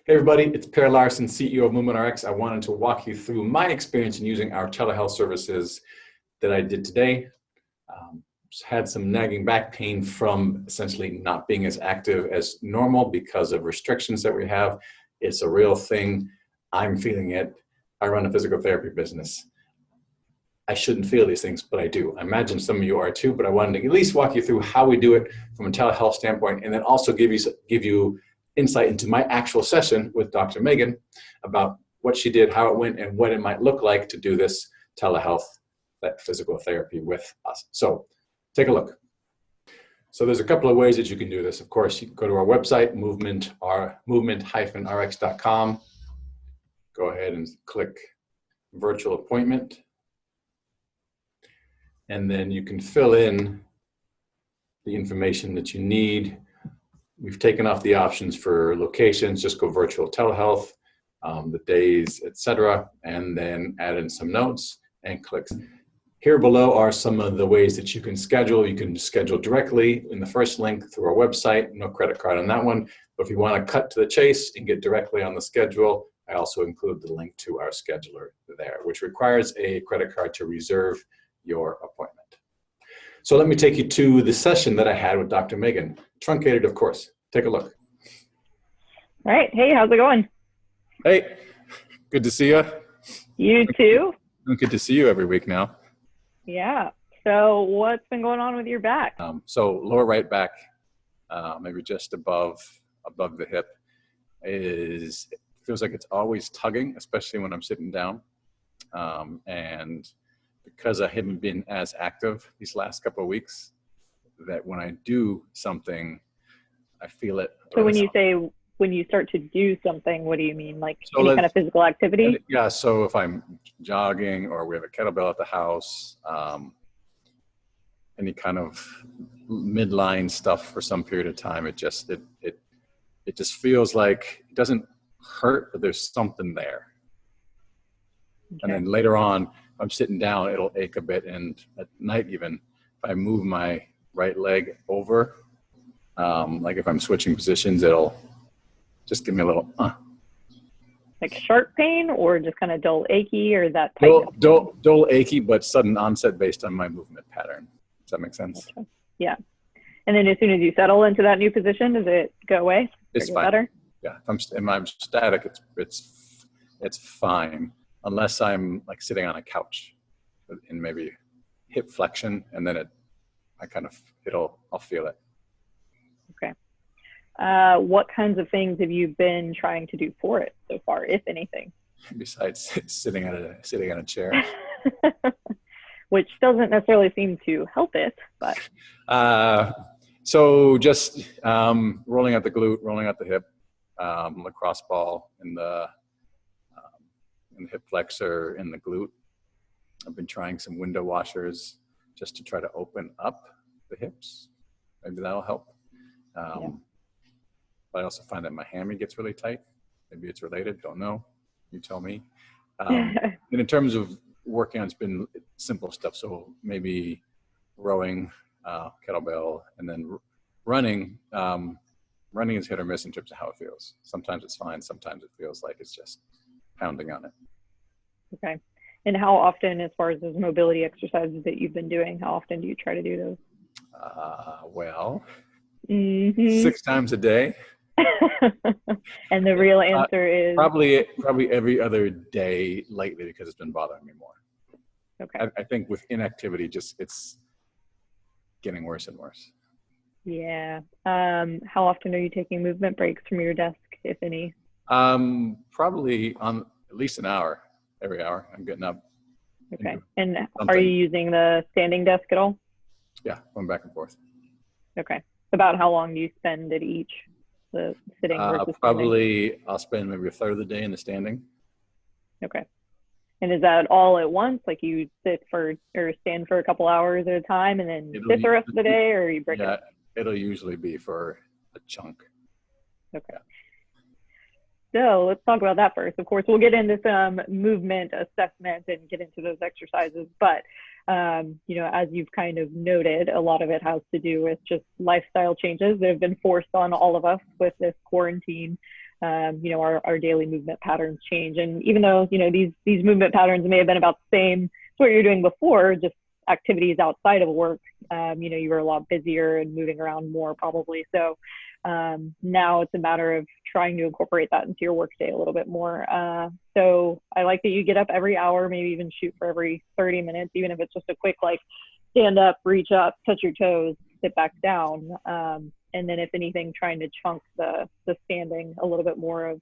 Hey everybody, it's Per Larson, CEO of MovementRx. I wanted to walk you through my experience in using our telehealth services that I did today. Had some nagging back pain from essentially not being as active as normal because of restrictions that we have. It's a real thing. I'm feeling it. I run a physical therapy business. I shouldn't feel these things, but I do. I imagine some of you are too, but I wanted to at least walk you through how we do it from a telehealth standpoint, and then also give you insight into my actual session with Dr. Megan about what she did, how it went, and what it might look like to do this telehealth, that physical therapy with us. So take a look. So there's a couple of ways that you can do this. Of course, you can go to our website, movement-rx.com. Go ahead and click virtual appointment. And then you can fill in the information that you need. We've taken off the options for locations, just go virtual telehealth, the days, etc., and then add in some notes and clicks. Here below are some of the ways that you can schedule. You can schedule directly in the first link through our website, no credit card on that one. But if you want to cut to the chase and get directly on the schedule, I also include the link to our scheduler there, which requires a credit card to reserve your appointment. So let me take you to the session that I had with Dr. Megan. Truncated, of course. Take a look. All right. Hey, how's it going? Hey, good to see you. You too? Good to see you every week now. Yeah. So what's been going on with your back? So lower right back, maybe just above the hip, it feels like it's always tugging, especially when I'm sitting down. And because I haven't been as active these last couple of weeks, that when I do something, I feel it. So when you start to do something, what do you mean? Like any kind of physical activity? Yeah, so if I'm jogging or we have a kettlebell at the house, any kind of midline stuff for some period of time, it just feels like it doesn't hurt, but there's something there. Okay. And then later on, if I'm sitting down, it'll ache a bit, and at night even, if I move my right leg over, like if I'm switching positions, it'll just give me a little like sharp pain, or just kind of dull achy, or that type dull achy, but sudden onset based on my movement pattern. Does that make sense? Okay. Yeah. And then as soon as you settle into that new position, does it go away? It's fine. Better? Yeah. If I'm static, it's fine, unless I'm like sitting on a couch in maybe hip flexion, and then I'll feel it. Okay. What kinds of things have you been trying to do for it so far, if anything? Besides sitting on a chair. Which doesn't necessarily seem to help it, but. So just rolling out the glute, rolling out the hip, lacrosse ball in the hip flexor, in the glute. I've been trying some window washers just to try to open up the hips. Maybe that'll help. Yeah. But I also find that my hammy gets really tight. Maybe it's related, don't know. You tell me. And in terms of working on, it's been simple stuff. So maybe rowing, kettlebell, and then running. Running is hit or miss in terms of how it feels. Sometimes it's fine. Sometimes it feels like it's just pounding on it. Okay. And how often, as far as those mobility exercises that you've been doing, how often do you try to do those? 6 times a day. And the real answer is? Probably every other day lately, because it's been bothering me more. Okay. I think with inactivity, it's getting worse and worse. Yeah. How often are you taking movement breaks from your desk, if any? Probably on at least an hour. Every hour I'm getting up. Okay. And are you using the standing desk at all? Yeah, going back and forth. Okay. About how long do you spend at each? The sitting versus probably standing? I'll spend maybe a third of the day in the standing. Okay. And is that all at once? Like you sit for or stand for a couple hours at a time and then sit the rest of the day, or you break it up? It'll usually be for a chunk. Okay. Yeah. So let's talk about that first. Of course, we'll get into some movement assessment and get into those exercises. But, as you've kind of noted, a lot of it has to do with just lifestyle changes that have been forced on all of us with this quarantine. you know, our daily movement patterns change. And even though, you know, these movement patterns may have been about the same as what you're doing before, just activities outside of work, you know, you were a lot busier and moving around more probably. So now it's a matter of trying to incorporate that into your workday a little bit more. So I like that you get up every hour, maybe even shoot for every 30 minutes, even if it's just a quick, like, stand up, reach up, touch your toes, sit back down. And then if anything, trying to chunk the standing a little bit more of,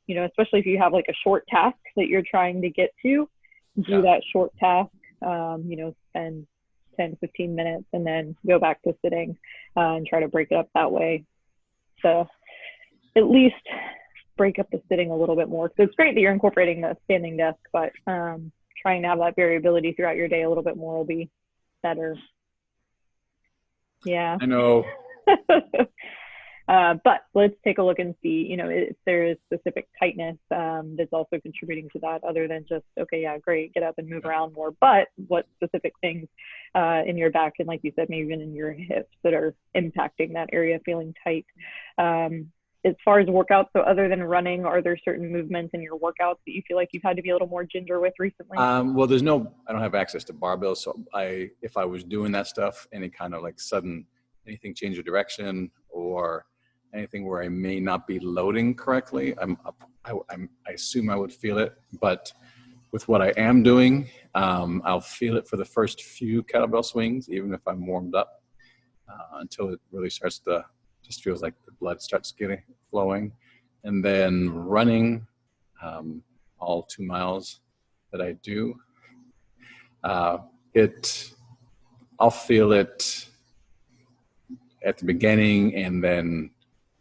you know, especially if you have like a short task that you're trying to get to, do that short task, you know, spend 10, 15 minutes and then go back to sitting and try to break it up that way. So at least break up the sitting a little bit more. So it's great that you're incorporating the standing desk, but trying to have that variability throughout your day a little bit more will be better. Yeah. I know. But let's take a look and see, you know, if there is specific tightness that's also contributing to that, other than just, okay, yeah, great, get up and move around more, but what specific things in your back and, like you said, maybe even in your hips that are impacting that area feeling tight. As far as workouts, so other than running, are there certain movements in your workouts that you feel like you've had to be a little more ginger with recently? Well, I don't have access to barbells, so if I was doing that stuff, any kind of like sudden, anything change of direction or anything where I may not be loading correctly, I assume I would feel it. But with what I am doing, I'll feel it for the first few kettlebell swings, even if I'm warmed up, until it really starts to, just feels like the blood starts flowing. And then running, all 2 miles that I do, I'll feel it at the beginning and then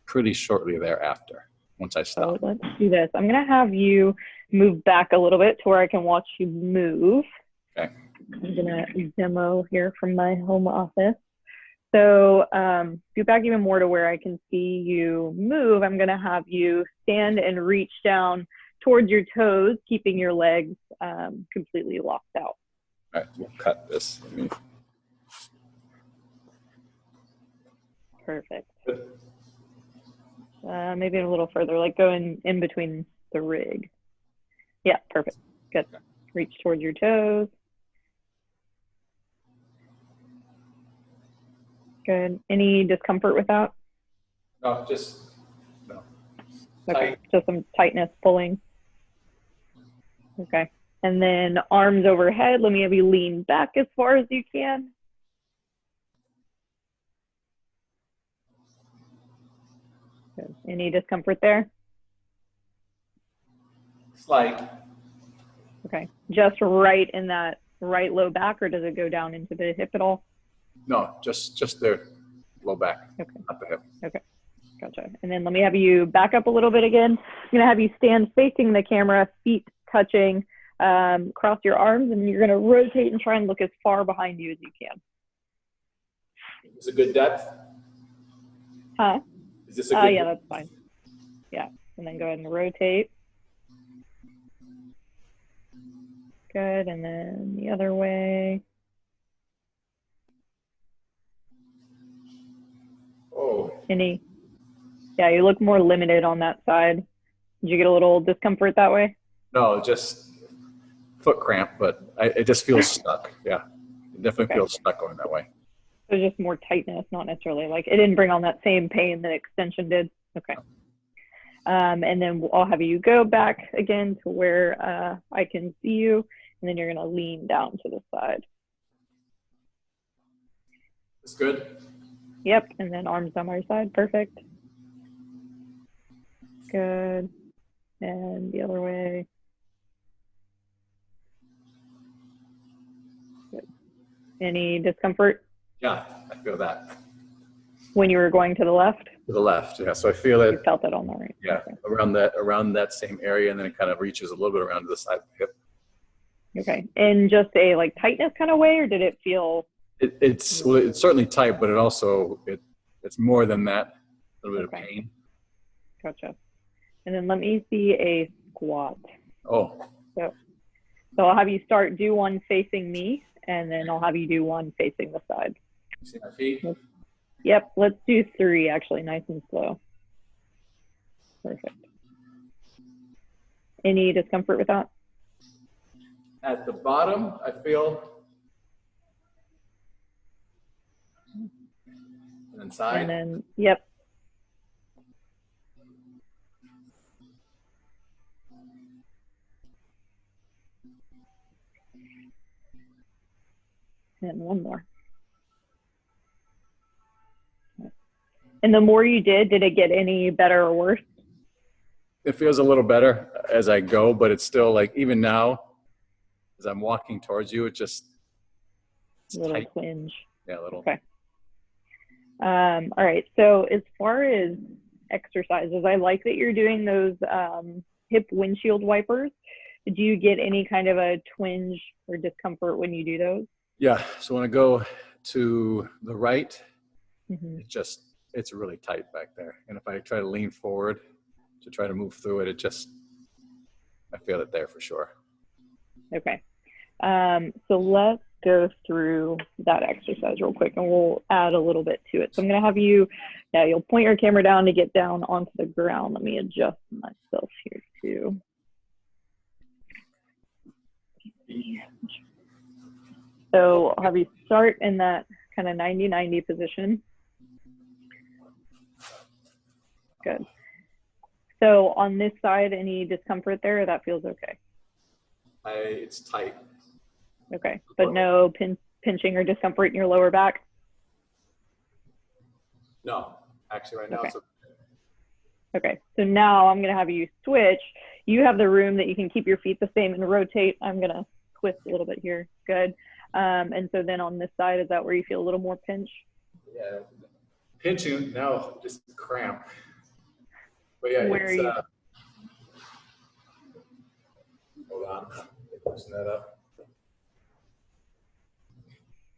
pretty shortly thereafter once I stop. So let's do this. I'm going to have you move back a little bit to where I can watch you move. Okay. I'm going to demo here from my home office. So go back even more to where I can see you move. I'm going to have you stand and reach down towards your toes, keeping your legs completely locked out. All right, we'll cut this. Perfect. Maybe a little further, like go in between the rig. Yeah, perfect. Good. Reach towards your toes. Good. Any discomfort with that? No. Okay, just some tightness, pulling. Okay. And then arms overhead. Let me have you lean back as far as you can. Good. Any discomfort there? Slight. Okay. Just right in that right low back, or does it go down into the hip at all? No, just the low back, okay. not the hip. Okay, gotcha. And then let me have you back up a little bit again. I'm gonna have you stand facing the camera, feet touching, cross your arms, and you're gonna rotate and try and look as far behind you as you can. Is this a good depth? Huh? Is this a good yeah, that's fine. Yeah, and then go ahead and rotate. Good, and then the other way. Oh. Yeah, you look more limited on that side. Did you get a little discomfort that way? No, just foot cramp, but it just feels stuck. Yeah, it definitely feels stuck going that way. So just more tightness, not necessarily like it didn't bring on that same pain that extension did. Okay. And then I'll have you go back again to where I can see you, and then you're gonna lean down to the side. That's good. Yep, and then arms on my side, perfect. Good, and the other way. Good. Any discomfort? Yeah, I feel that. When you were going to the left? To the left, yeah. So I feel it. You felt it on the right. Yeah, okay. around that same area, and then it kind of reaches a little bit around to the side of the hip. Okay, in just a like tightness kind of way, or did it feel? It's certainly tight, but it's more than that. A little bit of pain. Gotcha. And then let me see a squat. Oh. So I'll have you do one facing me, and then I'll have you do one facing the side. See my feet? Yep, let's do 3 actually, nice and slow. Perfect. Any discomfort with that? At the bottom, I feel. And inside. And then, yep. And one more. And the more you did it get any better or worse? It feels a little better as I go, but it's still like, even now, as I'm walking towards you, it's A little tight. twinge. Yeah, a little. Okay. All right. So as far as exercises, I like that you're doing those hip windshield wipers. Do you get any kind of a twinge or discomfort when you do those? Yeah. So when I go to the right, Mm-hmm. it's really tight back there. And if I try to lean forward to try to move through it, I feel it there for sure. Okay. So let's go through that exercise real quick and we'll add a little bit to it. So I'm going to have you, you'll point your camera down to get down onto the ground. Let me adjust myself here too. So I'll have you start in that kind of 90-90 position. Good. So on this side, any discomfort there, or that feels okay? It's tight. Okay, but no pinching or discomfort in your lower back? No, actually right now Okay. it's okay. Okay, so now I'm gonna have you switch. You have the room that you can keep your feet the same and rotate. I'm gonna twist a little bit here, good. And so then on this side, is that where you feel a little more pinch? Yeah, pinching now, just cramp. But yeah, Where are you? Hold on, loosen that up.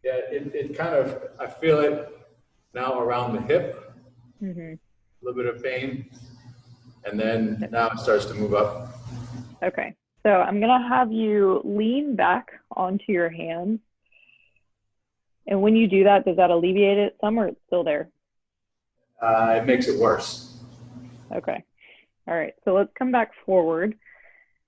Yeah, it kind of, I feel it now around the hip, Mm-hmm. a little bit of pain, and then now it starts to move up. Okay, so I'm gonna have you lean back onto your hands. And when you do that, does that alleviate it some or it's still there? It makes it worse. Okay, all right, so let's come back forward.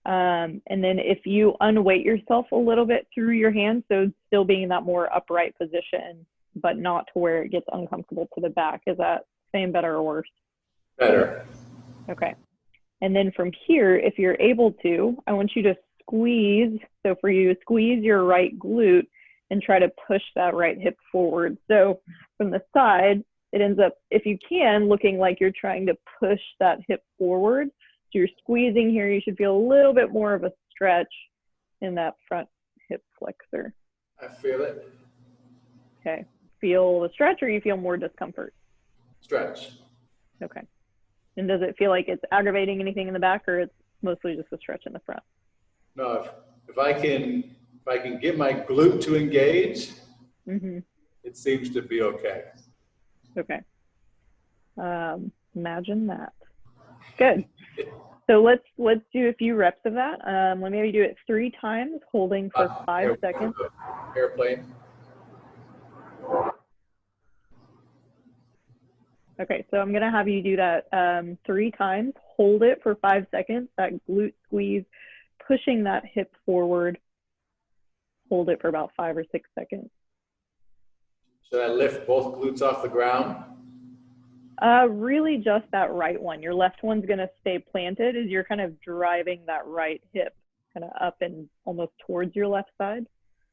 And then if you unweight yourself a little bit through your hands, so still being in that more upright position, but not to where it gets uncomfortable to the back, is that same, better, or worse? Better. Okay. And then from here, if you're able to, I want you to squeeze. So for you, squeeze your right glute and try to push that right hip forward. So from the side, it ends up, if you can, looking like you're trying to push that hip forward. So you're squeezing here. You should feel a little bit more of a stretch in that front hip flexor. I feel it. Okay. Feel the stretch or you feel more discomfort? Stretch. Okay. And does it feel like it's aggravating anything in the back or it's mostly just a stretch in the front? No, if I can get my glute to engage, Mm-hmm. it seems to be okay. Okay. Imagine that. Good. So let's do a few reps of that. Let me have you do it 3 times, holding for 5 seconds. Airplane. Okay, so I'm gonna have you do that 3 times, hold it for 5 seconds, that glute squeeze, pushing that hip forward, hold it for about 5 or 6 seconds. Should I lift both glutes off the ground? Really just that right one. Your left one's gonna stay planted as you're kind of driving that right hip kind of up and almost towards your left side.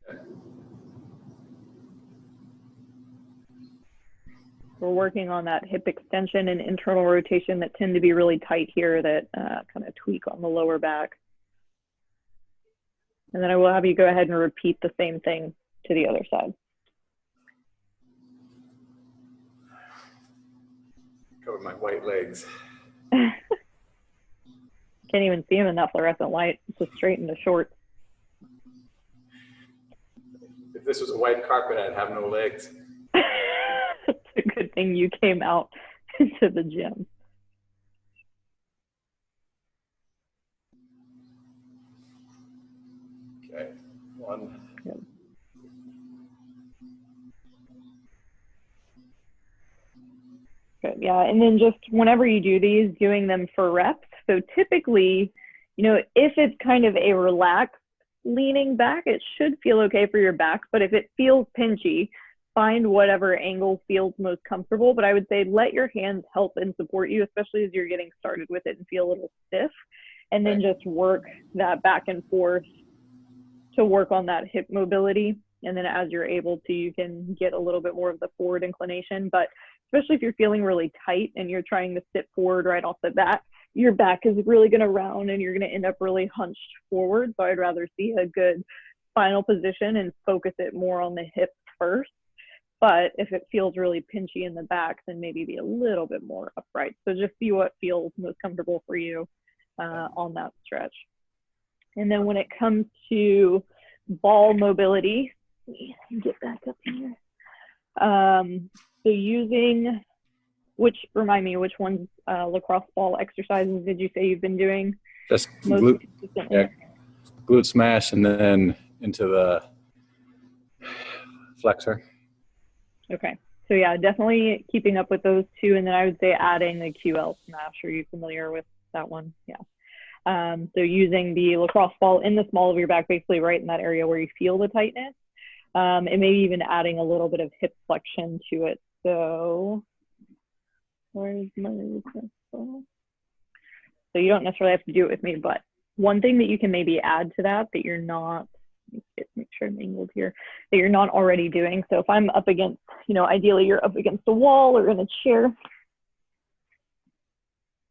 Okay. We're working on that hip extension and internal rotation that tend to be really tight here that kind of tweak on the lower back. And then I will have you go ahead and repeat the same thing to the other side. Cover my white legs. Can't even see him in that fluorescent light. It's just straight into shorts. If this was a white carpet, I'd have no legs. It's a good thing you came out into the gym. Okay, 1. Good. Good, yeah, and then just whenever you do these, doing them for reps. So typically if it's kind of a relaxed leaning back, it should feel okay for your back. But if it feels pinchy, find whatever angle feels most comfortable. But I would say let your hands help and support you, especially as you're getting started with it and feel a little stiff. And then just work that back and forth to work on that hip mobility. And then as you're able to, you can get a little bit more of the forward inclination. But especially if you're feeling really tight and you're trying to sit forward right off the bat, your back is really going to round and you're going to end up really hunched forward. So I'd rather see a good final position and focus it more on the hips first. But if it feels really pinchy in the back, then maybe be a little bit more upright. So just see what feels most comfortable for you on that stretch. And then when it comes to ball mobility, let me get back up here. So using, remind me, which ones lacrosse ball exercises did you say you've been doing? Just glute smash and then into the flexor. Okay. So yeah, definitely keeping up with those two. And then I would say adding the QL smash. Are you familiar with that one? Yeah. So using the lacrosse ball in the small of your back, basically right in that area where you feel the tightness, and maybe even adding a little bit of hip flexion to it. So where's my lacrosse ball? So you don't necessarily have to do it with me, but one thing that you can maybe add to that you're not, make sure I'm angled here, that you're not already doing. So if I'm up against, ideally you're up against a wall or in a chair.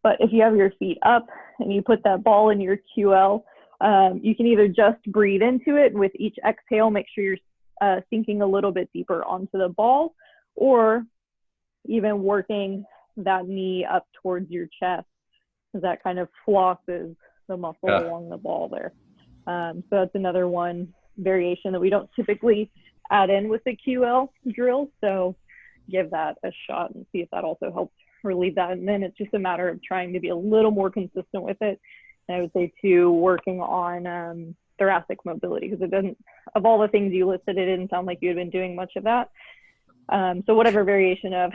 But if you have your feet up and you put that ball in your QL, you can either just breathe into it, and with each exhale, make sure you're sinking a little bit deeper onto the ball, or even working that knee up towards your chest, because that kind of flosses the muscle along the ball there. So that's another one variation that we don't typically add in with the QL drill. So give that a shot and see if that also helps relieve that. And then it's just a matter of trying to be a little more consistent with it. And I would say too, working on thoracic mobility, because it doesn't, of all the things you listed, it didn't sound like you had been doing much of that. So whatever variation of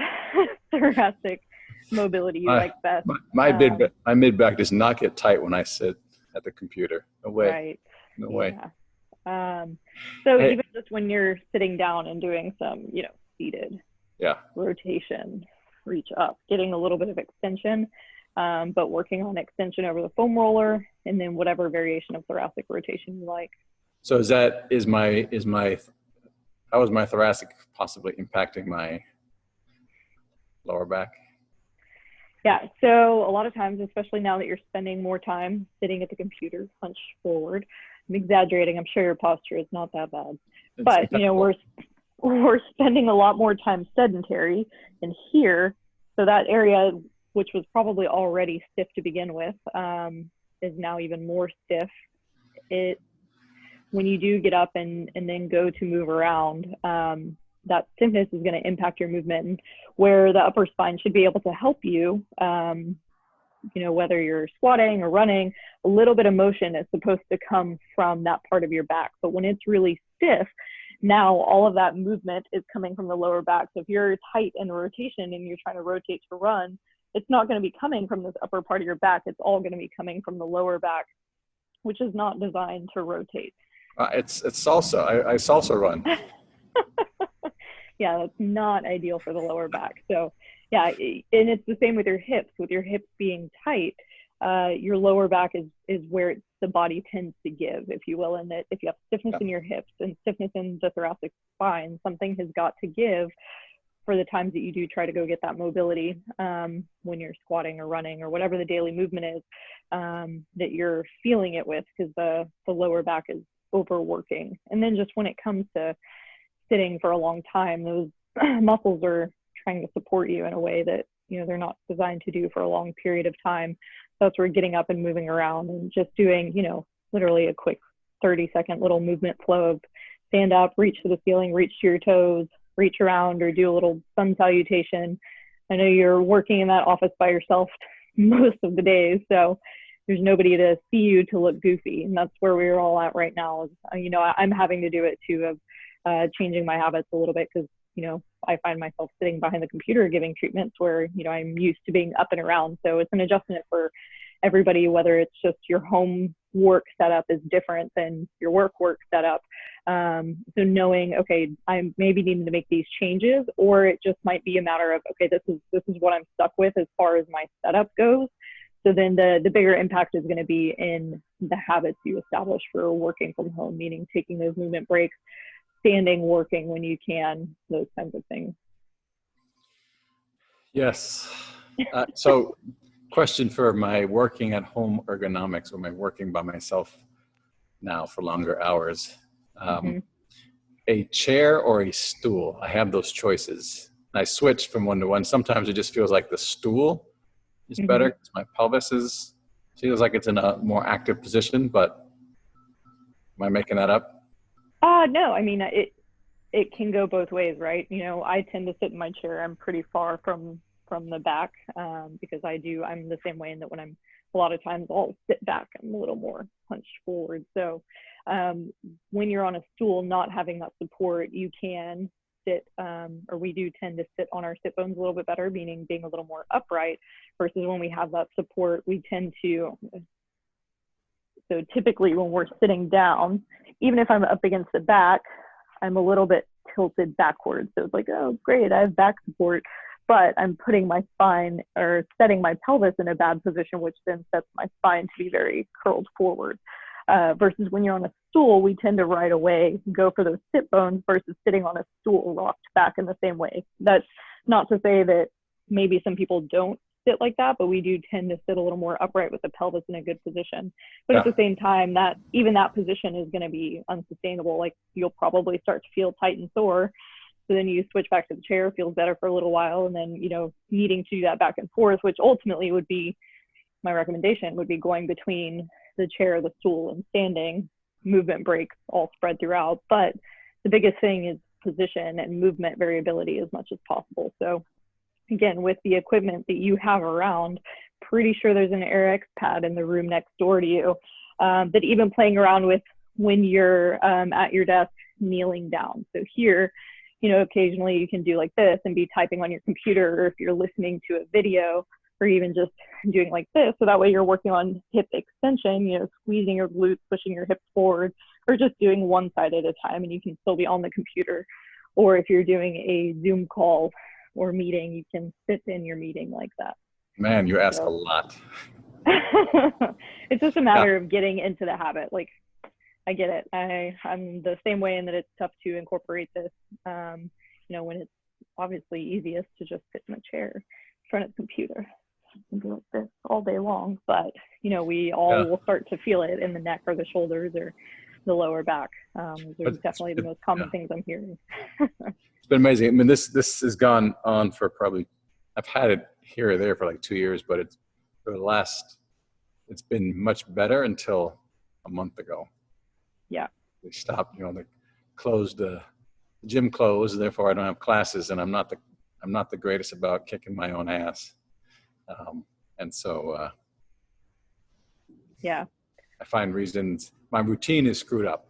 thoracic mobility you like best. My mid back does not get tight when I sit at the computer. No way. Right. No way. So even just when you're sitting down and doing some, seated rotation, reach up, getting a little bit of extension, but working on extension over the foam roller, and then whatever variation of thoracic rotation you like. So how is my thoracic possibly impacting my lower back? Yeah, so a lot of times, especially now that you're spending more time sitting at the computer, hunched forward, I'm exaggerating, I'm sure your posture is not that bad, but we're spending a lot more time sedentary, and here, so that area, which was probably already stiff to begin with, is now even more stiff. When you do get up and then go to move around, that stiffness is going to impact your movement, and where the upper spine should be able to help you, whether you're squatting or running, a little bit of motion is supposed to come from that part of your back. But when it's really stiff, now all of that movement is coming from the lower back. So if you're tight in rotation and you're trying to rotate to run, it's not going to be coming from this upper part of your back. It's all going to be coming from the lower back, which is not designed to rotate. It's salsa. I salsa run. Yeah, that's not ideal for the lower back. So yeah, and it's the same with your hips. With your hips being tight, your lower back is where the body tends to give, if you will, and that if you have stiffness in your hips and stiffness in the thoracic spine, something has got to give for the times that you do try to go get that mobility, when you're squatting or running or whatever the daily movement is, that you're feeling it with, because the lower back is overworking. And then just when it comes to sitting for a long time, those muscles are trying to support you in a way that they're not designed to do for a long period of time. So that's where getting up and moving around and just doing literally a quick 30-second little movement flow of stand up, reach to the ceiling, reach to your toes, reach around, or do a little sun salutation. I know you're working in that office by yourself most of the days, so there's nobody to see you to look goofy, and that's where we're all at right now. I'm having to do it too, of changing my habits a little bit, because I find myself sitting behind the computer giving treatments where I'm used to being up and around. So it's an adjustment for everybody, whether it's just your home work setup is different than your work setup. So knowing, okay, I'm maybe needing to make these changes, or it just might be a matter of, okay, this is what I'm stuck with as far as my setup goes. So then the bigger impact is going to be in the habits you establish for working from home, meaning taking those movement breaks, standing, working when you can, those kinds of things. Yes. So question for my working at home ergonomics, or my working by myself now for longer hours. A chair or a stool? I have those choices. I switch from one to one. Sometimes it just feels like the stool is better because my pelvis feels like it's in a more active position, but am I making that up? No, I mean, it can go both ways, right? You know, I tend to sit in my chair. I'm pretty far from the back because I'm the same way in that when I'm, a lot of times I'll sit back, I'm a little more hunched forward. So when you're on a stool, not having that support, you can sit, or we do tend to sit on our sit bones a little bit better, meaning being a little more upright, versus when we have that support, we tend to, so typically when we're sitting down, even if I'm up against the back, I'm a little bit tilted backwards. So it's like, oh, great, I have back support, but I'm putting my spine or setting my pelvis in a bad position, which then sets my spine to be very curled forward. Versus when you're on a stool, we tend to right away go for those sit bones versus sitting on a stool rocked back in the same way. That's not to say that maybe some people don't sit like that, but we do tend to sit a little more upright with the pelvis in a good position. But at the same time, that even that position is going to be unsustainable. Like you'll probably start to feel tight and sore. So then you switch back to the chair, feels better for a little while, and then, you know, needing to do that back and forth, which ultimately would be, my recommendation would be going between the chair, the stool, and standing, movement breaks all spread throughout. But the biggest thing is position and movement variability as much as possible. So again, with the equipment that you have around, pretty sure there's an AirX pad in the room next door to you that even playing around with when you're at your desk kneeling down. So here, you know, occasionally you can do like this and be typing on your computer, or if you're listening to a video, or even just doing like this. So that way you're working on hip extension, you know, squeezing your glutes, pushing your hips forward, or just doing one side at a time, and you can still be on the computer. Or if you're doing a Zoom call or meeting, you can sit in your meeting like that. Man, you ask a lot. It's just a matter of getting into the habit. Like, I get it. I'm the same way in that it's tough to incorporate this, you know, when it's obviously easiest to just sit in a chair in front of the computer and do like this all day long. But, you know, we all will start to feel it in the neck or the shoulders or the lower back. Those are definitely the most common things I'm hearing. It's been amazing. I mean, this has gone on for probably, I've had it here or there for like 2 years, but it's been much better until a month ago. Yeah. They stopped, you know, the gym closed, therefore I don't have classes, and I'm not the greatest about kicking my own ass. And so, yeah, I find reasons, my routine is screwed up.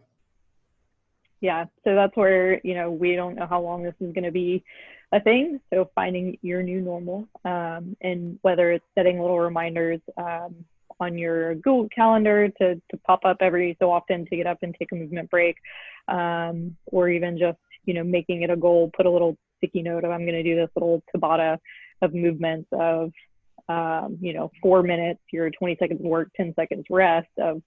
Yeah. So that's where, you know, we don't know how long this is going to be a thing. So finding your new normal, and whether it's setting little reminders, on your Google Calendar to pop up every so often to get up and take a movement break, or even just, you know, making it a goal, put a little sticky note of, I'm going to do this little Tabata of movements of, you know, 4 minutes, your 20 seconds work, 10 seconds rest of,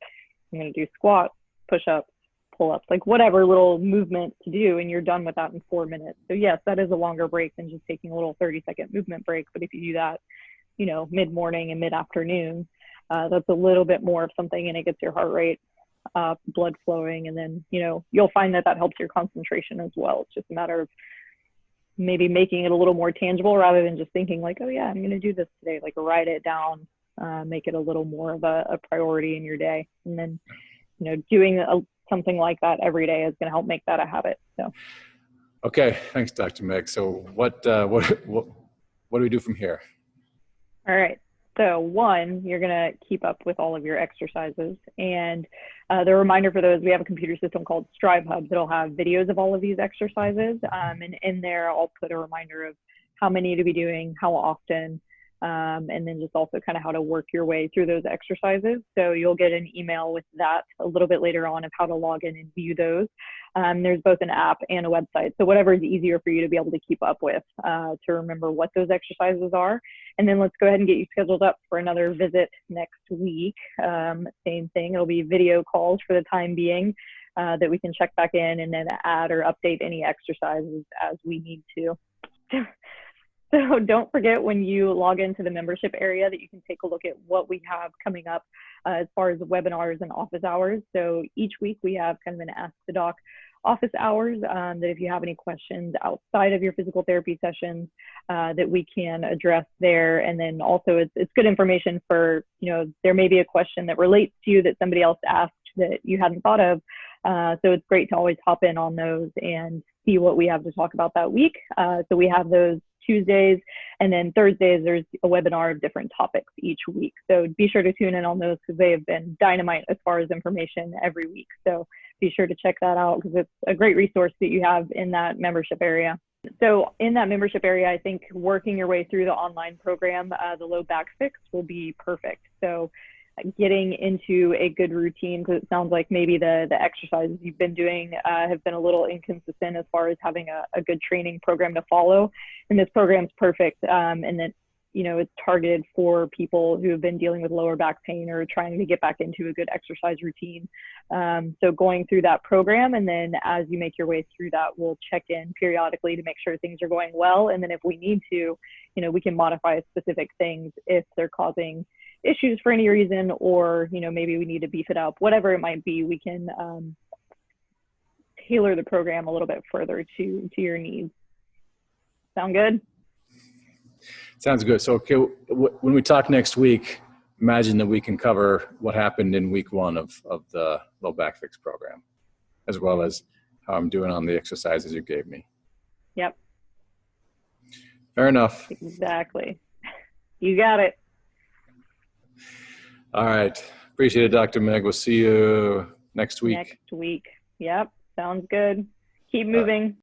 I'm going to do squats, push-ups, pull-ups, like whatever little movement to do, and you're done with that in 4 minutes. So yes, that is a longer break than just taking a little 30-second movement break. But if you do that, you know, mid-morning and mid-afternoon, that's a little bit more of something, and it gets your heart rate up, blood flowing, and then, you know, you'll find that that helps your concentration as well. It's just a matter of maybe making it a little more tangible rather than just thinking like, oh yeah, I'm going to do this today, like write it down, make it a little more of a priority in your day. And then, you know, doing something like that every day is going to help make that a habit. So. Okay. Thanks, Dr. Meg. So what do we do from here? All right. So one, you're going to keep up with all of your exercises, and the reminder for those, we have a computer system called Strive Hub that'll have videos of all of these exercises. And in there, I'll put a reminder of how many to be doing, how often, and then just also kind of how to work your way through those exercises. So you'll get an email with that a little bit later on of how to log in and view those. There's both an app and a website. So whatever is easier for you to be able to keep up with, to remember what those exercises are. And then let's go ahead and get you scheduled up for another visit next week. Same thing, it'll be video calls for the time being, that we can check back in and then add or update any exercises as we need to. So don't forget when you log into the membership area that you can take a look at what we have coming up as far as webinars and office hours. So each week we have kind of an Ask the Doc office hours, that if you have any questions outside of your physical therapy sessions, that we can address there. And then also it's good information for, there may be a question that relates to you that somebody else asked that you hadn't thought of. So it's great to always hop in on those and see what we have to talk about that week. So we have those Tuesdays, and then Thursdays there's a webinar of different topics each week. So be sure to tune in on those because they have been dynamite as far as information every week. So be sure to check that out because it's a great resource that you have in that membership area. So in that membership area, I think working your way through the online program, the low back fix will be perfect. So getting into a good routine, because it sounds like maybe the exercises you've been doing have been a little inconsistent as far as having a good training program to follow. And this program's perfect. And then, it's targeted for people who have been dealing with lower back pain or trying to get back into a good exercise routine. So going through that program, and then as you make your way through that, we'll check in periodically to make sure things are going well. And then if we need to, we can modify specific things if they're causing issues for any reason, or maybe we need to beef it up, whatever it might be. We can tailor the program a little bit further to your needs. Sound good? Sounds good. So okay, when we talk next week, imagine that we can cover what happened in week 1 of the low back fix program, as well as how I'm doing on the exercises you gave me. Yep. Fair enough. Exactly. You got it. All right. Appreciate it, Dr. Meg. We'll see you next week. Next week. Yep. Sounds good. Keep moving.